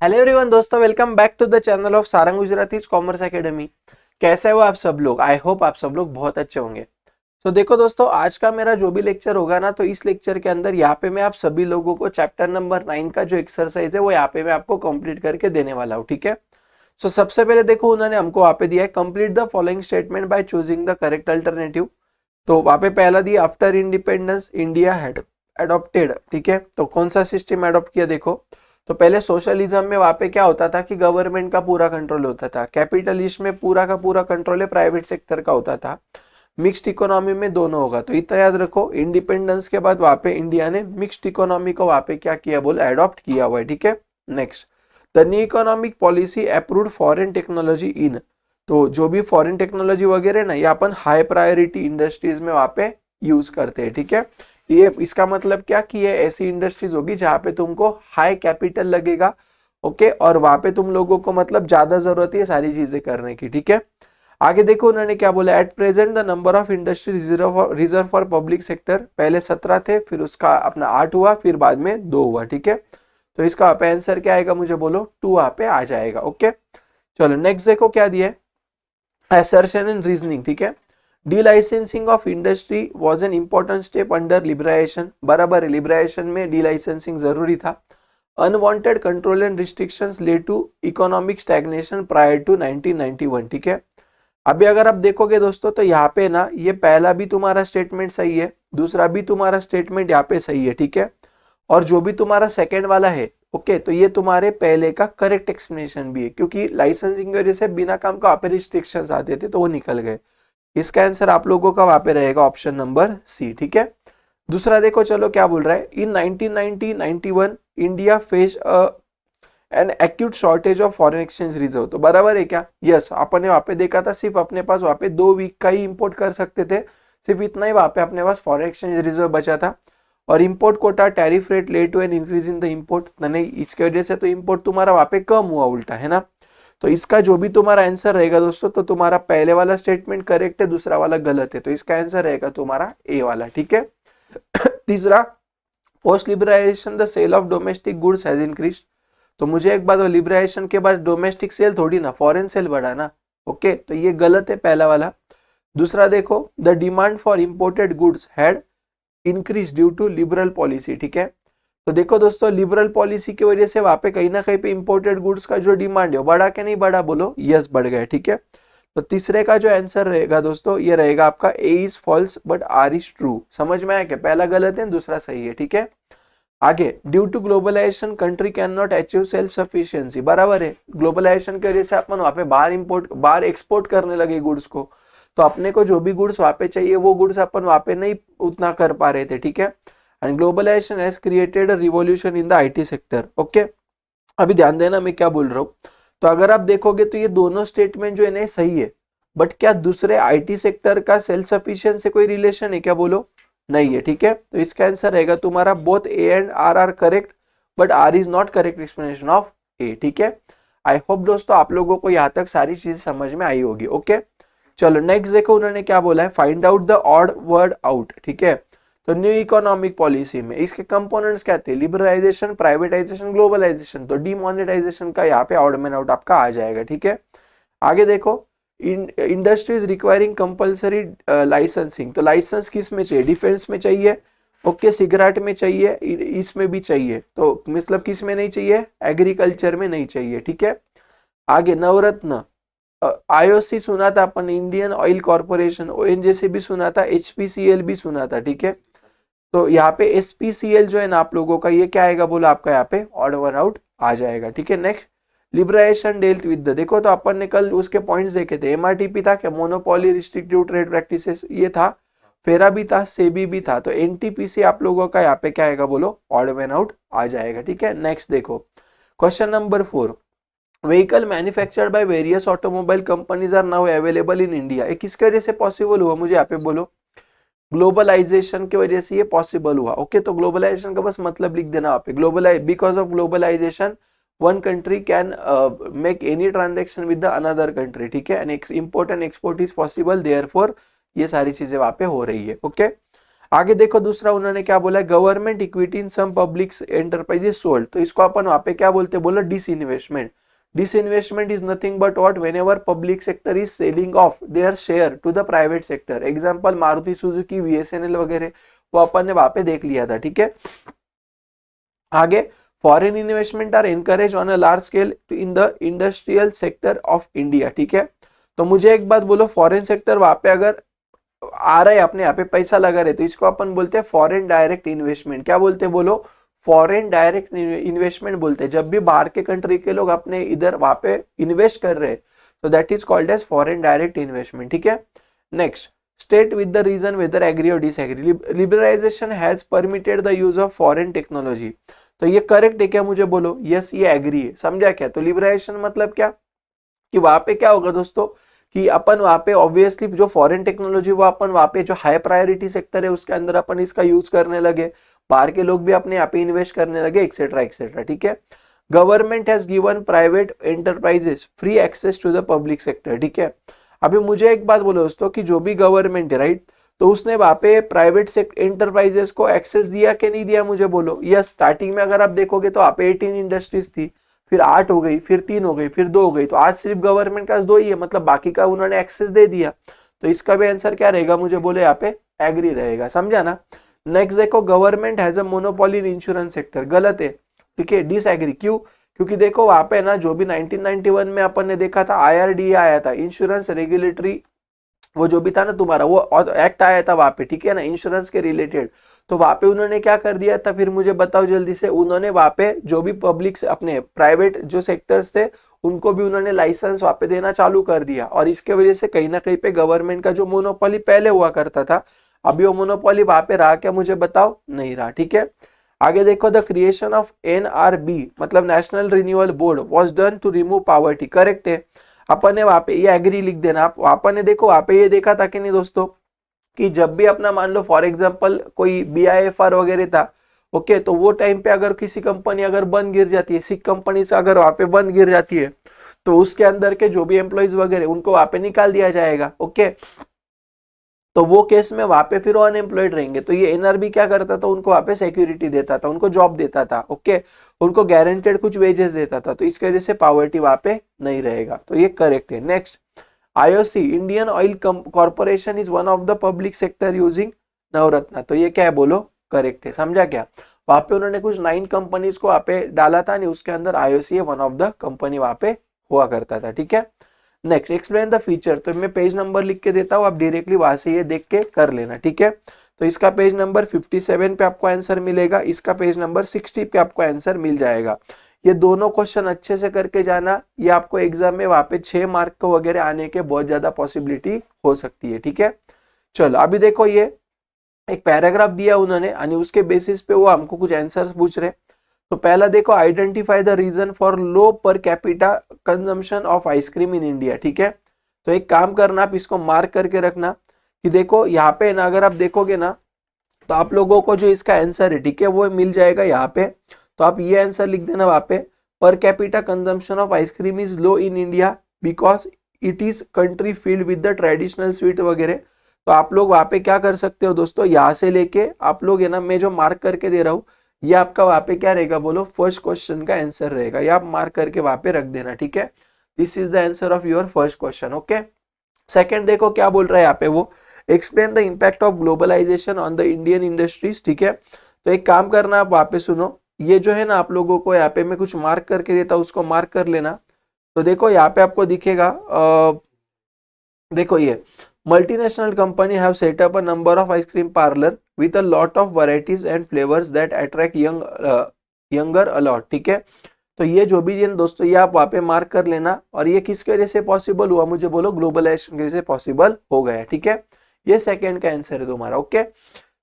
Hello everyone दोस्तों, welcome back to the channel of Sarang Gujarati commerce academy. कैसे हो आप सब लोग? आई होप आप सब लोग बहुत अच्छे होंगे। तो देखो दोस्तों, आज का मेरा जो भी लेक्चर होगा ना, तो इस लेक्चर के अंदर यहाँ पे मैं आप सभी लोगों को चैप्टर नंबर 9 का जो एक्सरसाइज है वो यहाँ पे मैं आपको कंप्लीट करके देने वाला हूँ। ठीक है। सो सबसे पहले देखो, उन्होंने हमको वहाँ पे दिया है complete the following statement by choosing the correct alternative. तो वहाँ पे पहला दिया after independence India had adopted. ठीक है, तो कौन सा सिस्टम एडॉप्ट किया? देखो, तो पहले सोशलिज्म में वहां पे क्या होता था कि गवर्नमेंट का पूरा कंट्रोल होता था। कैपिटलिस्ट में पूरा का पूरा कंट्रोल है प्राइवेट सेक्टर का होता था। मिक्स्ड इकोनॉमी में दोनों होगा। तो इतना याद रखो, इंडिपेंडेंस के बाद वहां पे इंडिया ने मिक्स्ड इकोनॉमी को वहां पे क्या किया? बोला एडॉप्ट किया हुआ है। ठीक है। Next, the new economic policy approved foreign technology in. तो जो भी फॉरेन टेक्नोलॉजी वगैरह ना, ये अपन हाई प्रायोरिटी इंडस्ट्रीज में वहां पे यूज करते हैं। ठीक है। ये इसका मतलब क्या कि ये ऐसी इंडस्ट्रीज होगी जहां पे तुमको हाई कैपिटल लगेगा। ओके, और वहां पे तुम लोगों को मतलब ज्यादा जरूरत है सारी चीजें करने की। ठीक है। आगे देखो, उन्होंने क्या बोला, at present the number of industries reserve for public sector, पहले 17 थे, फिर उसका अपना 8 हुआ, फिर बाद में 2 हुआ। ठीक है। तो इसका आंसर क्या आएगा? मुझे बोलो, 2 वहां पे आ जाएगा। ओके, चलो नेक्स्ट देखो क्या दिया है, assertion and reasoning। ठीक है। Delicensing of industry was an important step under liberation. बराबर है, लिबरेशन में डीलाइसेंसिंग जरूरी था। Unwanted control and restrictions led to economic stagnation prior to 1991। ठीक है। अभी अगर आप देखोगे दोस्तों, तो यहाँ पे ना ये पहला भी तुम्हारा स्टेटमेंट सही है, दूसरा भी तुम्हारा स्टेटमेंट यहाँ पे सही है। ठीक है। और जो भी तुम्हारा सेकंड वाला है, ओके, तो ये तुम्हारे पहले का करेक्ट एक्सप्लेनेशन भी है, क्योंकि लाइसेंसिंग की वजह से बिना काम का रिस्ट्रिक्शंस आते थे तो वो निकल गए। इसका आंसर आप लोगों का वहां पे रहेगा ऑप्शन नंबर सी। ठीक है। दूसरा देखो, चलो क्या बोल रहा है, इन 1990-91 India face an acute shortage of foreign exchange reserve. तो बराबर है क्या? यस, अपन ने वहां पे देखा था, सिर्फ अपने पास वहां पे 2 वीक का ही इंपोर्ट कर सकते थे, सिर्फ इतना ही वहां पे अपने पास फॉरेन एक्सचेंज रिजर्व बचा था। और import quota tariff rate led to an increase in the import, नहीं इसके वजह से तो इंपोर्ट तुम्हारा वहां पे कम हुआ, उल्टा है ना। तो इसका जो भी तुम्हारा आंसर रहेगा दोस्तों, तो तुम्हारा पहले वाला स्टेटमेंट करेक्ट है, दूसरा वाला गलत है, तो इसका आंसर रहेगा तुम्हारा ए वाला। ठीक है। तीसरा, post liberalisation the sale of domestic goods has increase. तो मुझे एक बात, लिबरलाइजेशन के बाद डोमेस्टिक सेल थोड़ी ना, फॉरेन सेल बढ़ा ना। ओके, तो ये गलत है पहला वाला। दूसरा देखो, the demand for imported goods had increase due to liberal policy. ठीक है। तो देखो दोस्तों, लिबरल पॉलिसी की वजह से वहां पे कहीं ना कहीं पे इंपोर्टेड गुड्स का जो डिमांड है बढ़ा के नहीं बढ़ा? बोलो यस, बढ़ गया। ठीक है। तो तीसरे का जो आंसर रहेगा दोस्तों, ये रहेगा आपका A is false but R is true. समझ में आया क्या? पहला गलत है, दूसरा सही है। ठीक है। आगे, due to globalisation country can not achieve self sufficiency. बराबर है, ग्लोबलाइजेशन की वजह से अपन वहां पे बाहर एक्सपोर्ट करने लगे गुड्स को, तो अपने को जो भी गुड्स वहां पे चाहिए वो गुड्स अपन वहां पे नहीं उतना कर पा रहे थे। ठीक है। And globalisation has created a revolution in the IT sector. Okay, अभी ध्यान देना मैं क्या बोल रहा हूँ। तो अगर आप देखोगे तो ये दोनों स्टेटमेंट जो है ना सही है, बट क्या दूसरे आईटी सेक्टर का सेल्फ सफिशिएंट से कोई रिलेशन है क्या? बोलो नहीं है। ठीक है। तो इसका आंसर रहेगा तुम्हारा both A and R correct, but R is not correct explanation of A. ठीक है। आई होप दोस्तों आप लोगों को यहाँ तक सारी चीजें समझ में आई होगी। ओके, चलो नेक्स्ट देखो, उन्होंने क्या बोला है, find out the odd word out. ठीक है। तो न्यू इकोनॉमिक पॉलिसी में इसके कंपोनेंट्स क्या थे? Liberalisation, privatisation, globalisation. तो डीमोनेटाइजेशन का यहाँ पे ऑड मैन आउट आपका आ जाएगा। ठीक है। आगे देखो, इंडस्ट्रीज रिक्वायरिंग कंपलसरी लाइसेंसिंग। तो लाइसेंस किस में चाहिए? डिफेंस में चाहिए, ओके, सिगरेट में चाहिए, इसमें भी चाहिए। तो मतलब किस में नहीं चाहिए? एग्रीकल्चर में नहीं चाहिए। ठीक है। आगे, नवरत्न, आईओसी सुना था अपन, इंडियन ऑयल कॉर्पोरेशन, ओएनजीसी भी सुना था, एचपीसीएल भी सुना था। ठीक है। तो यहाँ पे एसपीसीएल जो है ना आप लोगों का, ये क्या आएगा? बोलो आपका यहाँ पे ऑड वन आउट आ जाएगा। ठीक है। Next, liberation dealt with the, देखो तो अपन ने कल उसके पॉइंट्स देखे थे। एमआरटीपी था क्या? मोनोपोली रिस्ट्रिक्टिव ट्रेड प्रैक्टिसेस, ये था। फेरा भी था, सेबी भी था। तो एनटीपीसी आप लोगों का यहाँ पे क्या आएगा? बोलो ऑड वन आउट आ जाएगा। ठीक है। नेक्स्ट देखो, question number 4, vehicle manufactured by various automobile companies are now available in India. ये किसके वजह से पॉसिबल हुआ? मुझे यहाँ पे बोलो। ग्लोबलाइजेशन की वजह से ये पॉसिबल हुआ। ओके, तो ग्लोबलाइजेशन का बस मतलब लिख देना वहां पे, globalise because of globalisation one country can make any transaction with the another country. ठीक है। And import and export is possible, therefore ये सारी चीजें वहां पे हो रही है। ओके, आगे देखो दूसरा उन्होंने क्या बोला है, government equity in some public enterprises sold, तो इसको अपन वहां पे क्या बोलते हैं, बोलो disinvestment. Disinvestment is nothing but what, whenever public sector is selling off their share to the private sector. Example Maruti Suzuki, VSNL वगैरह, वो अपन ने वहां पे देख लिया था, ठीक है। आगे, foreign investment are encourage on a large scale in the industrial sector of India, ठीक है। तो मुझे एक बात बोलो, फॉरेन सेक्टर वहां पे अगर आ रहा है, अपने यहाँ पे पैसा लगा रहे, तो इसको अपन बोलते हैं फॉरेन डायरेक्ट इन्वेस्टमेंट। क्या बोलते हैं, बोलो फॉरेन डायरेक्ट इन्वेस्टमेंट बोलते हैं। जब भी बाहर के कंट्री के लोग अपने इधर वहां पे इन्वेस्ट कर रहे हैं, तो that is called as foreign direct investment, ठीक है। Next, state with the reason whether agree और disagree. Liberalisation has permitted the use of foreign technology, तो ये करेक्ट है क्या, मुझे बोलो। यस, ये एग्री है। समझा क्या? तो लिबरलाइजेशन मतलब क्या, कि वहां पे क्या होगा दोस्तों, कि अपन वहां पे ऑब्वियसली जो फॉरेन टेक्नोलॉजी वो अपन वहां पे जो हाई प्रायोरिटी सेक्टर है उसके अंदर अपन इसका यूज करने लगे, बाहर के लोग भी अपने यहाँ पे इन्वेस्ट करने लगे, एक्सेट्रा एक्सेट्रा, ठीक है। Government has given private enterprises free access to the public sector, ठीक है। अभी मुझे एक बात बोलो दोस्तों, कि जो भी गवर्नमेंट है, राइट, तो उसने वहां पे प्राइवेट एंटरप्राइजेस को एक्सेस दिया कि नहीं दिया, मुझे बोलो। यस, स्टार्टिंग में अगर आप देखोगे तो वहां पे 18 इंडस्ट्रीज थी, फिर 8 हो गई, फिर 3 हो गई, फिर 2 हो गई, तो आज सिर्फ गवर्नमेंट का 2 ही है, मतलब बाकी का उन्होंने एक्सेस दे दिया। तो इसका भी आंसर क्या रहेगा, मुझे बोले यहाँ पे एग्री रहेगा। समझा ना। नेक्स्ट देखो, government has a monopoly in insurance sector, गलत है, ठीक है। डिसएग्री, क्यों? क्योंकि देखो वहां पे ना, जो भी 1991 में अपन ने देखा था, IRDA आया था, इंश्योरेंस रेगुलेटरी, वो जो भी था ना तुम्हारा, वो एक्ट आया था वहां पे, ठीक है ना, इंश्योरेंस के रिलेटेड। तो वहां पे उन्होंने क्या कर दिया था, फिर मुझे बताओ जल्दी से। उन्होंने वहां पे जो भी पब्लिक अपने प्राइवेट जो सेक्टर्स थे, उनको भी उन्होंने लाइसेंस वहां पे देना चालू कर दिया, और इसके वजह से कहीं ना कहीं पे गवर्नमेंट का जो मोनोपोली पहले हुआ करता था, अभी वो मोनोपोली वहां पे रहा क्या, मुझे बताओ, नहीं रहा, ठीक है। आगे देखो, द क्रिएशन ऑफ NRB मतलब national renewal board was done to remove poverty, correct है। अपन ने वहां पे ये एग्री लिख देना। आप अपन ने देखो वहां पे ये देखा था कि नहीं दोस्तों, कि जब भी अपना मान लो फॉर एग्जांपल कोई BIFR वगैरह था, ओके, तो वो टाइम पे अगर किसी कंपनी अगर बंद गिर जाती है, सिख कंपनी से अगर वहां पे बंद गिर जाती है, तो उसके अंदर के जो भी एम्प्लॉइज वगैरह उनको वहां पे निकाल दिया जाएगा, ओके। तो वो केस में वहां पे फिर वो अनएम्प्लॉयड रहेंगे, तो ये NRB क्या करता था, उनको वहां पे सिक्योरिटी देता था, उनको जॉब देता था, ओके, उनको गारंटेड कुछ वेजेस देता था, तो इसकी वजह से पॉवर्टी वहां पे नहीं रहेगा, तो ये करेक्ट है। Next, IOC Indian oil corporation is one of the public sector using Navratna, तो ये क्या है, बोलो करेक्ट है। समझा क्या? वहां पे उन्होंने कुछ 9 कंपनीज को वहां पे डाला था, नहीं उसके अंदर IOC one of the company वहां पे हुआ करता था, ठीक है। नेक्स्ट, एक्सप्लेन द फीचर, तो मैं पेज नंबर लिख के देता हूँ, आप डायरेक्टली वहां से ये देख के कर लेना, ठीक है। तो इसका पेज नंबर 57 पे आपको आंसर मिलेगा, इसका पेज नंबर 60 पे आपको आंसर मिल जाएगा। ये दोनों क्वेश्चन अच्छे से करके जाना, ये आपको एग्जाम में वहां पे 6 मार्क को वगैरह आने के बहुत ज्यादा पॉसिबिलिटी हो सकती है, ठीक है। चलो अभी देखो, ये एक पैराग्राफ दिया उन्होंने, और उसके बेसिस पे वो हमको कुछ आंसर्स पूछ रहे। तो पहला देखो, identify the reason for low per capita consumption of ice cream in India, ठीक है। तो एक काम करना, आप इसको मार्क करके रखना, कि देखो यहाँ पे ना, अगर आप देखोगे ना, तो आप लोगों को जो इसका आंसर है, ठीक है, वो मिल जाएगा यहाँ पे। तो आप ये आंसर लिख देना वहां पे, पर capita consumption of ice cream is low in India because it is country field with the traditional sweet वगैरह। तो आप लोग वहां पे क्या कर सकते हो दोस्तों, यहाँ से लेके आप लोग है ना, मैं जो मार्क करके दे रहा हूँ, ये आपका वहां पे क्या रहेगा, बोलो फर्स्ट क्वेश्चन का आंसर रहेगा, ये आप मार्क करके वहां पे रख देना, ठीक है। This is the answer of your first question, okay. Second देखो क्या बोल रहा है यहाँ पे, वो explain the impact of globalisation on the Indian industries, ठीक है। तो एक काम करना, आप वहां पे सुनो, ये जो है ना, आप लोगों को यहाँ पे मैं कुछ मार्क करके देता हूँ, उसको मार्क कर लेना। तो देखो यहाँ पे आपको दिखेगा, देखो ये multinational company have set up a number of ice cream parlor with a lot of varieties and flavors that attract younger a lot, ठीक है। तो ये जो भी है दोस्तों, ये आप वहां पे मार्क कर लेना, और ये किसकी वजह से पॉसिबल हुआ, मुझे बोलो, ग्लोबलाइजेशन की वजह से पॉसिबल हो गया, ठीक है। ये सेकंड का आंसर है तुम्हारा, ओके।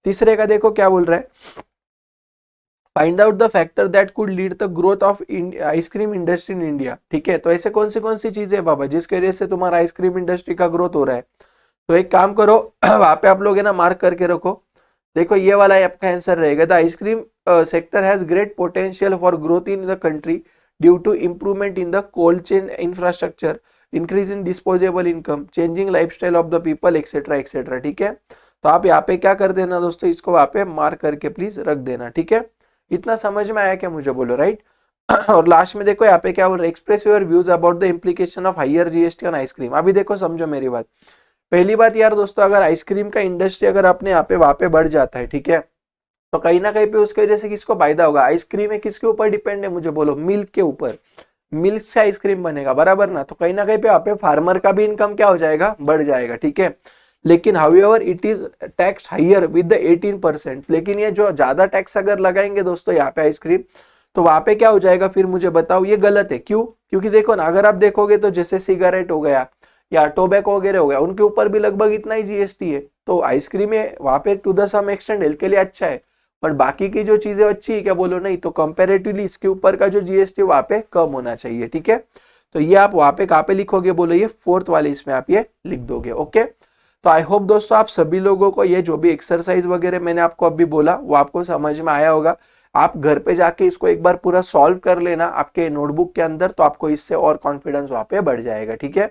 तीसरे का देखो क्या बोल रहा है, find out the factor that could lead the growth of ice cream industry in India, ठीक है। तो ऐसे कौन सी चीजें है बाबा, जिसकी वजह से तुम्हारा आइसक्रीम इंडस्ट्री का ग्रोथ हो रहा है। तो एक काम करो, वहां पे आप लोग है ना, मार्क करके रखो। देखो ये वाला आपका आंसर रहेगा, the ice cream sector has great potential for growth in the country due to improvement in the cold chain infrastructure, increase in disposable income, changing lifestyle of the people, etcetera etcetera, ठीक है। तो आप यहाँ पे क्या कर देना दोस्तों, इसको वहां पे मार्क करके प्लीज रख देना, ठीक है। इतना समझ में आया क्या मुझे बोलो, राइट। और लास्ट में देखो यहाँ पे क्या बोल रहा है, express your views about the implication of higher GST on ice cream. अभी देखो समझो मेरी बात। पहली बात यार दोस्तों, अगर आइसक्रीम का इंडस्ट्री अगर अपने यहाँ पे वहां पे बढ़ जाता है, ठीक है, तो कहीं ना कहीं पे उसकी वजह से किसको फायदा होगा, आइसक्रीम है किसके ऊपर डिपेंड है मुझे बोलो, मिल्क के ऊपर। मिल्क से आइसक्रीम बनेगा, बराबर ना। तो कहीं ना कहीं पे यहाँ पे फार्मर का भी इनकम क्या हो जाएगा, बढ़ जाएगा, ठीक है। लेकिन however it is tax higher with the 18%। लेकिन ये जो ज्यादा टैक्स अगर लगाएंगे दोस्तों यहाँ पे आइसक्रीम, तो वहां पे क्या हो जाएगा फिर मुझे बताओ, ये गलत है। क्यों? क्योंकि देखो ना, अगर आप देखोगे तो जैसे सिगरेट हो गया या टोबैको वगैरह हो गया, उनके ऊपर भी लगभग इतना ही जीएसटी है। तो आइसक्रीम है वहां पे to the some extend health के लिए अच्छा है, पर बाकी की जो चीजें अच्छी है क्या बोलो, नहीं। तो कंपैरेटिवली इसके ऊपर का जो जीएसटी वहां पे कम होना चाहिए, ठीक है। तो ये आप वहां पे कहाँ पे लिखोगे बोलो, ये फोर्थ वाले इसमें आप ये लिख दोगे, ओके। तो आई होप दोस्तों आप सभी लोगों को ये जो भी एक्सरसाइज वगैरह मैंने आपको अभी बोला वो आपको समझ में आया होगा। आप घर पे जाके इसको एक बार पूरा सॉल्व कर लेना आपके नोटबुक के अंदर, तो आपको इससे और कॉन्फिडेंस वहां पे बढ़ जाएगा, ठीक है।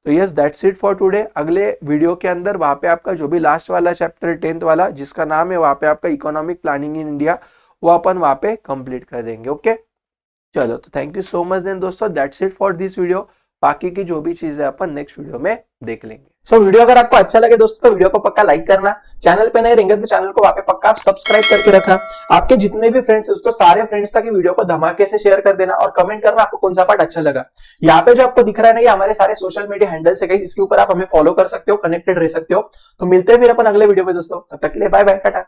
तो yes, that's it for today. अगले वीडियो के अंदर वहां पे आपका जो भी लास्ट वाला चैप्टर 10th वाला जिसका नाम है वहां पे आपका इकोनॉमिक प्लानिंग इन इंडिया, वो अपन वहां पे कंप्लीट कर देंगे, ओके। चलो, तो thank you so much then दोस्तों, that's it for this video. बाकी की जो भी चीजें अपन नेक्स्ट वीडियो में देख लेंगे। सो वीडियो अगर आपको अच्छा लगे दोस्तों, तो वीडियो को पक्का लाइक करना। चैनल पे नए रहेंगे तो चैनल को वहां पे पक्का आप सब्सक्राइब करके रखना। आपके जितने भी फ्रेंड्स दोस्तों, सारे फ्रेंड्स तक वीडियो को धमाके से शेयर कर देना और कमेंट करना आपको कौन सा पार्ट अच्छा लगा। यहाँ पे जो आपको दिख रहा है ना, ये हमारे सारे सोशल मीडिया हैंडल्स है, इसके ऊपर आप हमें फॉलो कर सकते हो, कनेक्टेड रह सकते हो। तो मिलते हैं फिर अपन अगले वीडियो में दोस्तों, तब तक के लिए बाय बाय, टाटा।